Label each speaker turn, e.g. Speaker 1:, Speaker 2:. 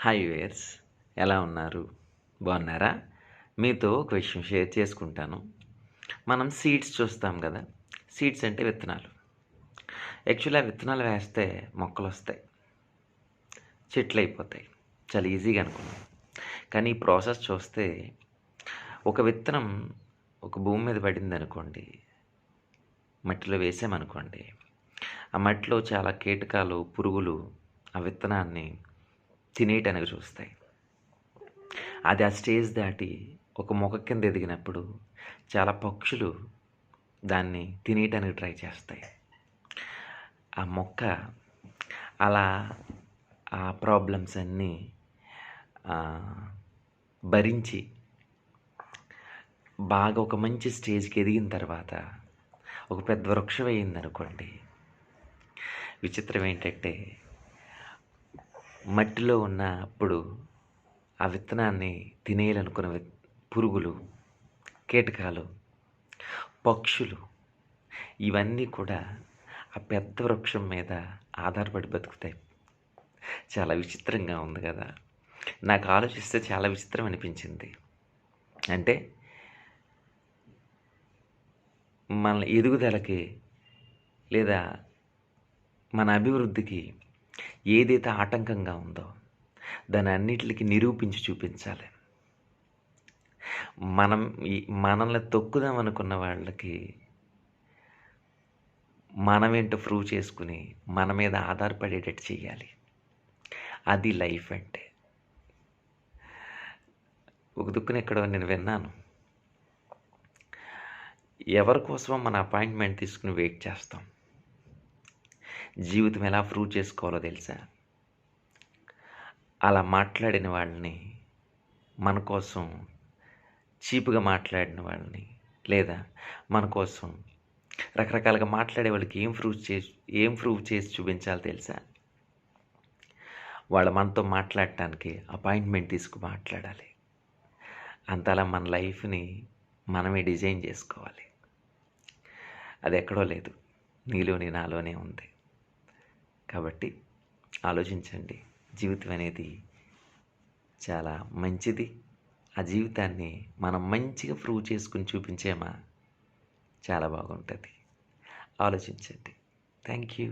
Speaker 1: Hi viewers, ఎలా ఉన్నారు? బాగున్నారా? మీతో ఒక విషయం షేర్ చేసుకుంటాను. మనం సీడ్స్ చూస్తాం కదా! సీడ్స్ అంటే విత్తనాలు. యాక్చువల్లీ ఆ విత్తనాలు వేస్తే మొక్కలొస్తాయి. చెట్లయిపోతాయి. చాలా ఈజీగా అనుకున్నాం. కానీ ఈ ప్రాసెస్ చూస్తే ఒక విత్తనం ఒక భూమి మీద పడిందనుకోండి, మట్టిలో వేసామనుకోండి, ఆ మట్టిలో చాలా కీటకాలు, పురుగులు ఆ విత్తనాన్ని తినేయటానికి చూస్తాయి. అది ఆ స్టేజ్ దాటి ఒక మొక్క కింద ఎదిగినప్పుడు చాలా పక్షులు దాన్ని తినేయటానికి ట్రై చేస్తాయి. ఆ మొక్క అలా ఆ ప్రాబ్లమ్స్ అన్నీ భరించి బాగా ఒక మంచి స్టేజ్‌కి ఎదిగిన తర్వాత ఒక పెద్ద వృక్షం అయిందనుకోండి. విచిత్రం ఏంటంటే మట్టిలో ఉన్నప్పుడు ఆ విత్తనాన్ని తినేయాలనుకున్న పురుగులు, కీటకాలు, పక్షులు ఇవన్నీ కూడా ఆ పెద్ద వృక్షం మీద ఆధారపడి బతుకుతాయి. చాలా విచిత్రంగా ఉంది గదా! నాకు ఆలోచిస్తే చాలా విచిత్రం అనిపించింది. అంటే మన ఎదుగుదలకి లేదా మన అభివృద్ధికి ఏదైతే ఆటంకంగా ఉందో దానన్నిట్లికి నిరూపించి చూపించాలి. మనం ఈ మనల్ని తొక్కుదాం అనుకున్న వాళ్ళకి మనమేంటో ప్రూవ్ చేసుకొని మన మీద ఆధారపడేటట్టు చేయాలి. అది లైఫ్ అంటే. ఒక దిక్కున ఎక్కడో నేను విన్నాను. ఎవరి కోసమో మన అపాయింట్మెంట్ తీసుకొని వెయిట్ చేస్తాం. జీవితం ఎలా ప్రూవ్ చేసుకోవాలో తెలుసా? అలా మాట్లాడిన వాళ్ళని మన కోసం చీప్‌గా మాట్లాడిన వాళ్ళని లేదా మన కోసం రకరకాలుగా మాట్లాడే వాళ్ళకి ఏం ప్రూవ్ చేసి చూపించాలో తెలుసా? వాళ్ళు మనతో మాట్లాడటానికి అపాయింట్మెంట్ తీసుకొని మాట్లాడాలి. అంతలా మన లైఫ్‌ని మనమే డిజైన్ చేసుకోవాలి. అదెక్కడో లేదు. నీలోని, నాలోనే ఉంది. కాబట్టి ఆలోచించండి. జీవితం అనేది చాలా మంచిది. ఆ జీవితాన్ని మనం మంచిగా ప్రూవ్ చేసుకొని చూపించామా చాలా బాగుంటది. ఆలోచించండి. Thank you.